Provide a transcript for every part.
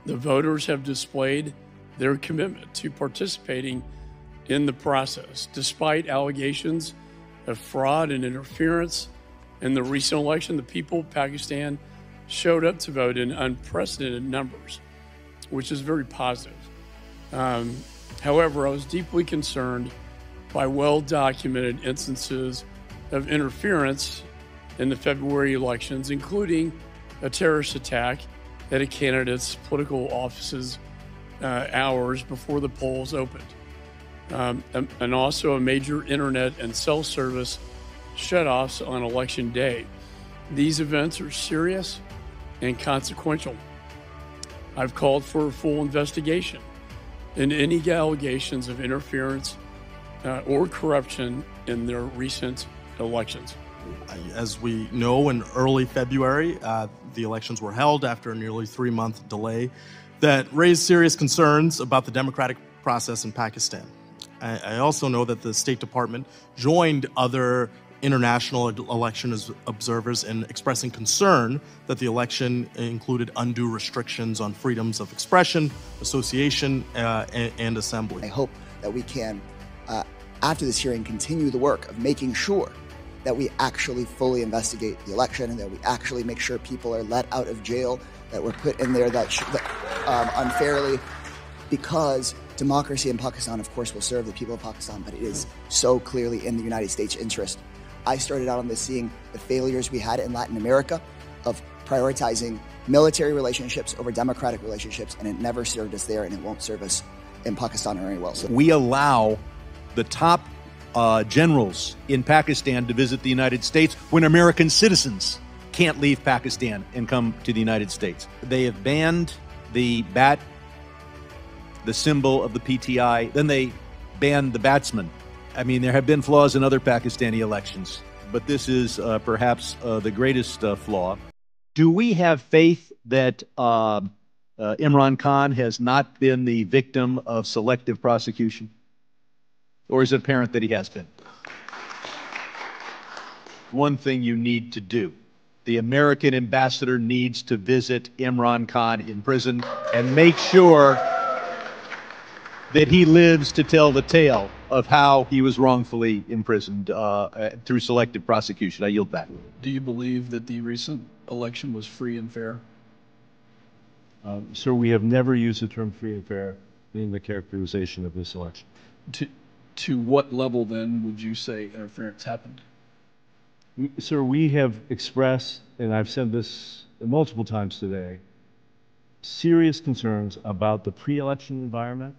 The voters have displayed their commitment to participating in the process, despite allegations of fraud and interference. In the recent election, the people of Pakistan showed up to vote in unprecedented numbers, which is very positive. However, I was deeply concerned by well-documented instances of interference in the February elections, including a terrorist attack at a candidate's political offices hours before the polls opened, and also a major internet and cell service shutoffs on election day. These events are serious and consequential. I've called for a full investigation into any allegations of interference or corruption in their recent elections. As we know, in early February, the elections were held after a nearly 3-month delay that raised serious concerns about the democratic process in Pakistan. I also know that the State Department joined other international election observers in expressing concern that the election included undue restrictions on freedoms of expression, association, and assembly. I hope that we can, after this hearing, continue the work of making sure that we actually fully investigate the election and that we actually make sure people are let out of jail that were put in there that unfairly, because democracy in Pakistan, of course, will serve the people of Pakistan, but it is so clearly in the United States' interest. I started out on this seeing the failures we had in Latin America of prioritizing military relationships over democratic relationships, and it never served us there, and it won't serve us in Pakistan very well. So we allow the top generals in Pakistan to visit the United States when American citizens can't leave Pakistan and come to the United States. They have banned the bat, the symbol of the PTI. Then they banned the batsman. I mean, there have been flaws in other Pakistani elections, but this is perhaps the greatest flaw. Do we have faith that Imran Khan has not been the victim of selective prosecution? Or is it apparent that he has been? One thing you need to do. The American ambassador needs to visit Imran Khan in prison and make sure that he lives to tell the tale of how he was wrongfully imprisoned through selective prosecution. I yield back. Do you believe that the recent election was free and fair? Sir, we have never used the term free and fair in the characterization of this election. To what level, then, would you say interference happened? Sir, we have expressed, and I've said this multiple times today, serious concerns about the pre-election environment,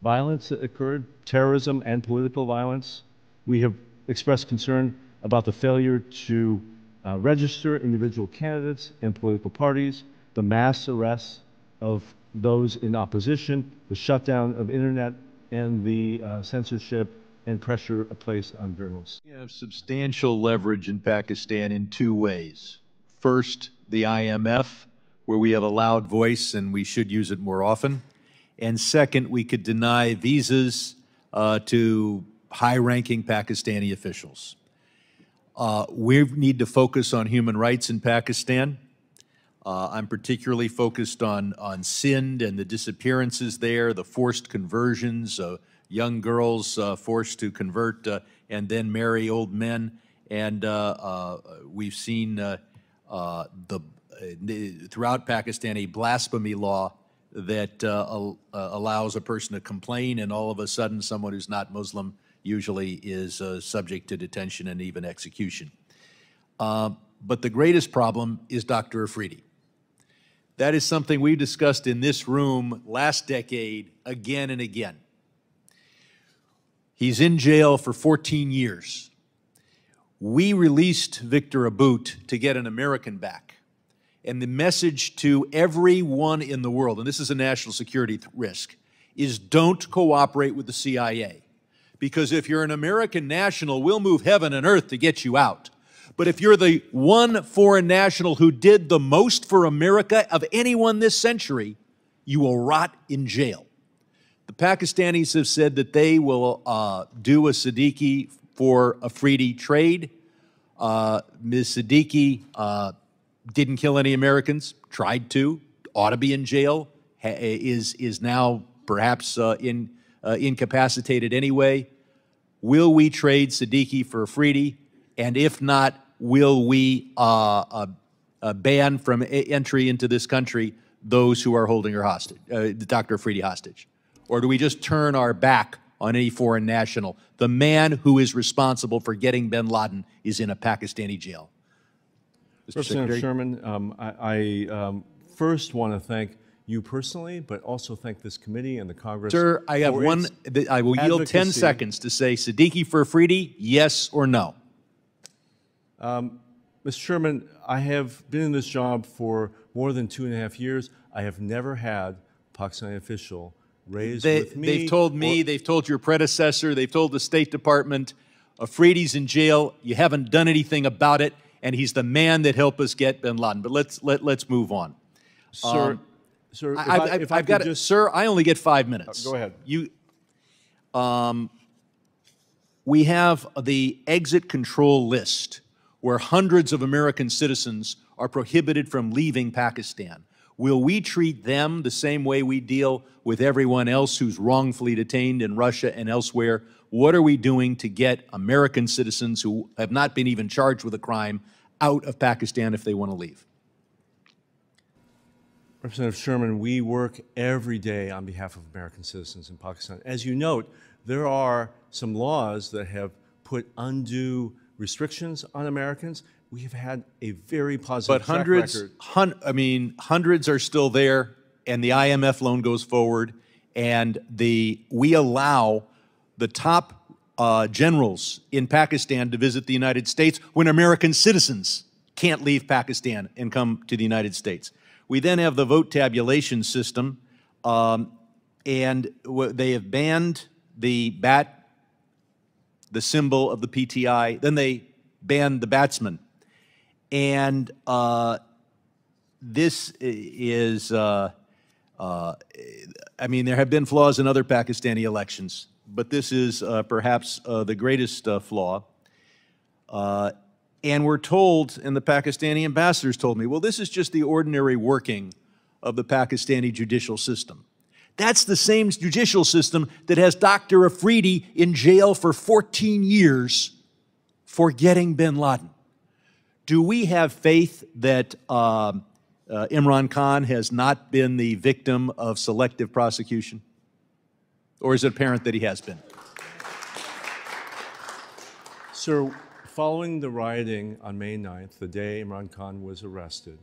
violence that occurred, terrorism and political violence. We have expressed concern about the failure to register individual candidates and political parties, the mass arrests of those in opposition, the shutdown of internet, and the censorship and pressure placed on journalists. We have substantial leverage in Pakistan in two ways. First, the IMF, where we have a loud voice and we should use it more often. And second, we could deny visas to high-ranking Pakistani officials. We need to focus on human rights in Pakistan. I'm particularly focused on Sindh and the disappearances there, the forced conversions, young girls forced to convert and then marry old men. And we've seen throughout Pakistan a blasphemy law that allows a person to complain, and all of a sudden someone who's not Muslim usually is subject to detention and even execution. But the greatest problem is Dr. Afridi. That is something we discussed in this room last decade again and again. He's in jail for 14 years. We released Victor Aboud to get an American back. And the message to everyone in the world, and this is a national security risk, is don't cooperate with the CIA. Because if you're an American national, we'll move heaven and earth to get you out. But if you're the one foreign national who did the most for America of anyone this century, you will rot in jail. The Pakistanis have said that they will do a Siddiqui for Afridi trade. Ms. Siddiqui didn't kill any Americans, tried to, ought to be in jail, is now perhaps incapacitated anyway. Will we trade Siddiqui for Afridi? And if not, will we ban from entry into this country those who are holding her hostage, Dr. Afridi hostage? Or do we just turn our back on any foreign national? The man who is responsible for getting bin Laden is in a Pakistani jail. Representative Sherman, I first want to thank you personally, but also thank this committee and the Congress. Sir, I have one. I will yield 10 seconds to say Siddiqui for Afridi, yes or no. Mr. Sherman, I have been in this job for more than 2.5 years. I have never had a Pakistani official raise with me. They've told me, they've told your predecessor, they've told the State Department, Afridi's in jail, you haven't done anything about it, and he's the man that helped us get bin Laden. But let's move on. Sir, Sir, I only get 5 minutes. Go ahead. We have the exit control list where hundreds of American citizens are prohibited from leaving Pakistan. Will we treat them the same way we deal with everyone else who's wrongfully detained in Russia and elsewhere? What are we doing to get American citizens who have not been even charged with a crime out of Pakistan if they want to leave? Representative Sherman, we work every day on behalf of American citizens in Pakistan. As you note, there are some laws that have put undue restrictions on Americans. We have had a very positive track record. Hundreds are still there, and the IMF loan goes forward, and we allow the top generals in Pakistan to visit the United States when American citizens can't leave Pakistan and come to the United States. We then have the vote tabulation system, and they have banned the bat, the symbol of the PTI. Then they banned the batsman. And this is, there have been flaws in other Pakistani elections, but this is perhaps the greatest flaw. And we're told, and the Pakistani ambassadors told me, well, this is just the ordinary working of the Pakistani judicial system. That's the same judicial system that has Dr. Afridi in jail for 14 years for getting bin Laden. Do we have faith that Imran Khan has not been the victim of selective prosecution? Or is it apparent that he has been? Sir, following the rioting on May 9th, the day Imran Khan was arrested,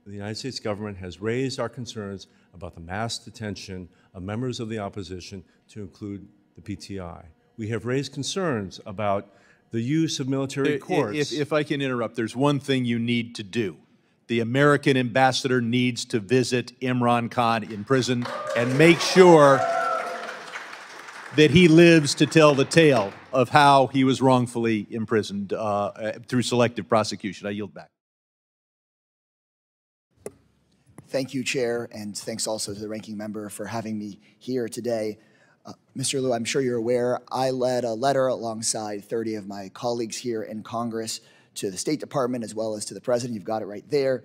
the United States government has raised our concerns about the mass detention of members of the opposition, to include the PTI. We have raised concerns about the use of military courts. If I can interrupt, there's one thing you need to do. The American ambassador needs to visit Imran Khan in prison and make sure that he lives to tell the tale of how he was wrongfully imprisoned through selective prosecution. I yield back. Thank you, Chair, and thanks also to the ranking member for having me here today. Mr. Liu, I'm sure you're aware, I led a letter alongside 30 of my colleagues here in Congress to the State Department as well as to the President. You've got it right there,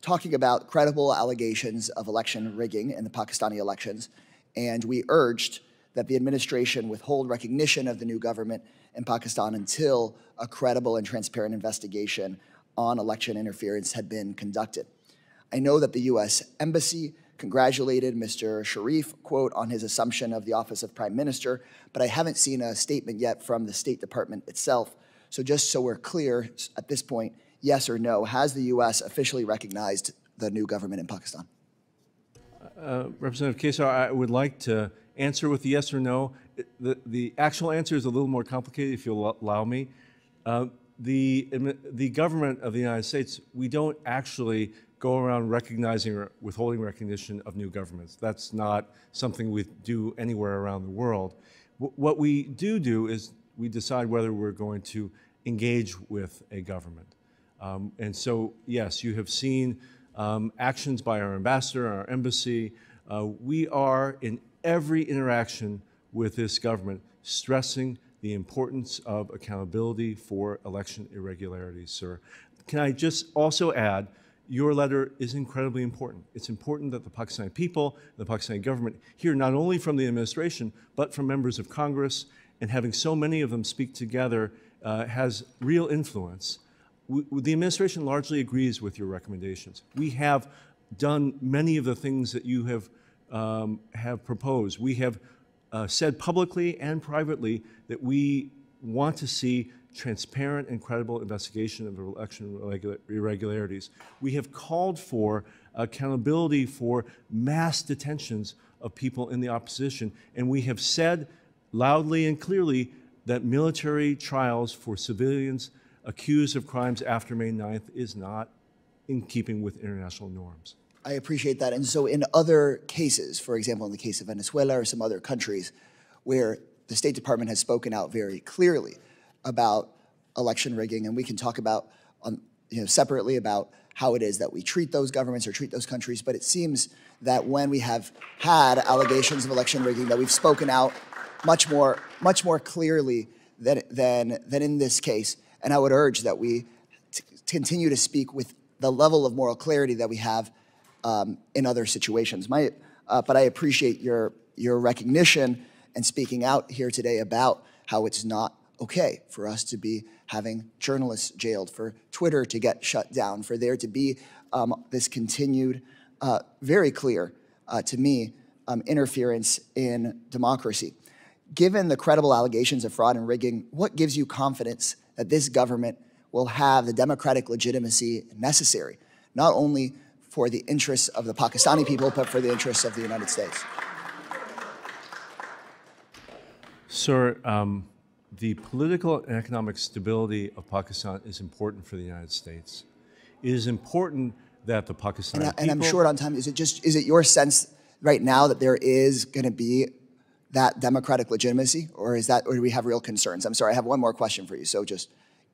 talking about credible allegations of election rigging in the Pakistani elections. And we urged that the administration withhold recognition of the new government in Pakistan until a credible and transparent investigation on election interference had been conducted. I know that the U.S. Embassy congratulated Mr. Sharif, quote, on his assumption of the office of Prime Minister, but I haven't seen a statement yet from the State Department itself. So just so we're clear at this point, yes or no, has the U.S. officially recognized the new government in Pakistan? Representative Kesar, I would like to answer with a yes or no. The actual answer is a little more complicated, if you'll allow me. The government of the United States, we don't actually go around recognizing or withholding recognition of new governments. That's not something we do anywhere around the world. What we do is we decide whether we're going to engage with a government. And so, yes, you have seen actions by our ambassador, our embassy. We are, in every interaction with this government, stressing the importance of accountability for election irregularities, sir. Can I just also add, your letter is incredibly important. It's important that the Pakistani people, the Pakistani government hear not only from the administration, but from members of Congress, and having so many of them speak together has real influence. The administration largely agrees with your recommendations. We have done many of the things that you have proposed. We have said publicly and privately that we want to see transparent and credible investigation of election irregularities. We have called for accountability for mass detentions of people in the opposition, and we have said loudly and clearly that military trials for civilians accused of crimes after May 9th is not in keeping with international norms. I appreciate that. And so in other cases, for example, in the case of Venezuela or some other countries where the State Department has spoken out very clearly about election rigging, and we can talk about separately about how it is that we treat those governments or treat those countries, but it seems that when we have had allegations of election rigging, that we've spoken out much more clearly than in this case. And I would urge that we continue to speak with the level of moral clarity that we have in other situations. But I appreciate your recognition and speaking out here today about how it's not okay for us to be having journalists jailed, for Twitter to get shut down, for there to be this continued, very clear to me, interference in democracy. Given the credible allegations of fraud and rigging, what gives you confidence that this government will have the democratic legitimacy necessary, not only for the interests of the Pakistani people, but for the interests of the United States? Sir, the political and economic stability of Pakistan is important for the United States. It is important that the Pakistani people... And I'm short on time. Is it your sense right now that there is going to be that democratic legitimacy, or do we have real concerns? I'm sorry, I have one more question for you, so just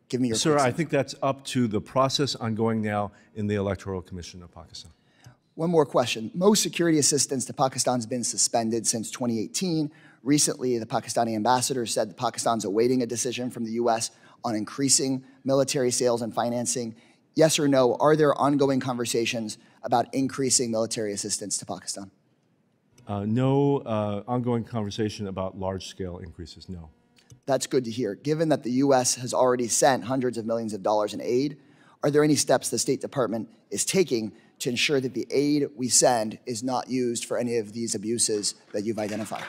give me your... Sir, I think that's up to the process ongoing now in the Electoral Commission of Pakistan. One more question. Most security assistance to Pakistan has been suspended since 2018. Recently, the Pakistani ambassador said that Pakistan's awaiting a decision from the U.S. on increasing military sales and financing. Yes or no, are there ongoing conversations about increasing military assistance to Pakistan? No ongoing conversation about large-scale increases, no. That's good to hear. Given that the U.S. has already sent hundreds of millions of dollars in aid, are there any steps the State Department is taking to ensure that the aid we send is not used for any of these abuses that you've identified?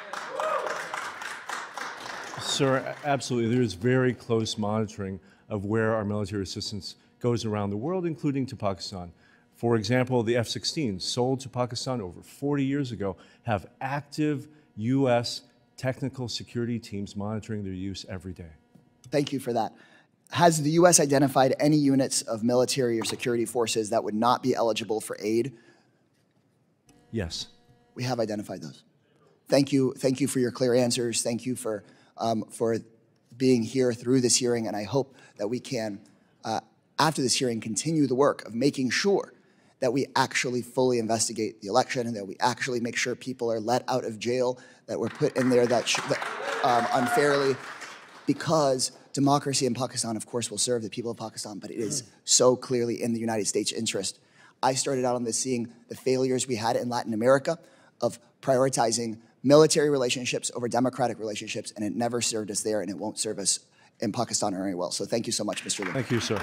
Sir, absolutely. There is very close monitoring of where our military assistance goes around the world, including to Pakistan. For example, the F-16s sold to Pakistan over 40 years ago have active U.S. technical security teams monitoring their use every day. Thank you for that. Has the U.S. identified any units of military or security forces that would not be eligible for aid? Yes. We have identified those. Thank you for your clear answers. Thank you for being here through this hearing, and I hope that we can, after this hearing, continue the work of making sure that we actually fully investigate the election and that we actually make sure people are let out of jail that were put in there that unfairly, because democracy in Pakistan, of course, will serve the people of Pakistan, but it is so clearly in the United States' interest. I started out on this seeing the failures we had in Latin America of prioritizing military relationships over democratic relationships, and it never served us there, and it won't serve us in Pakistan very well. So thank you so much, Mr. Lee. Thank you, sir.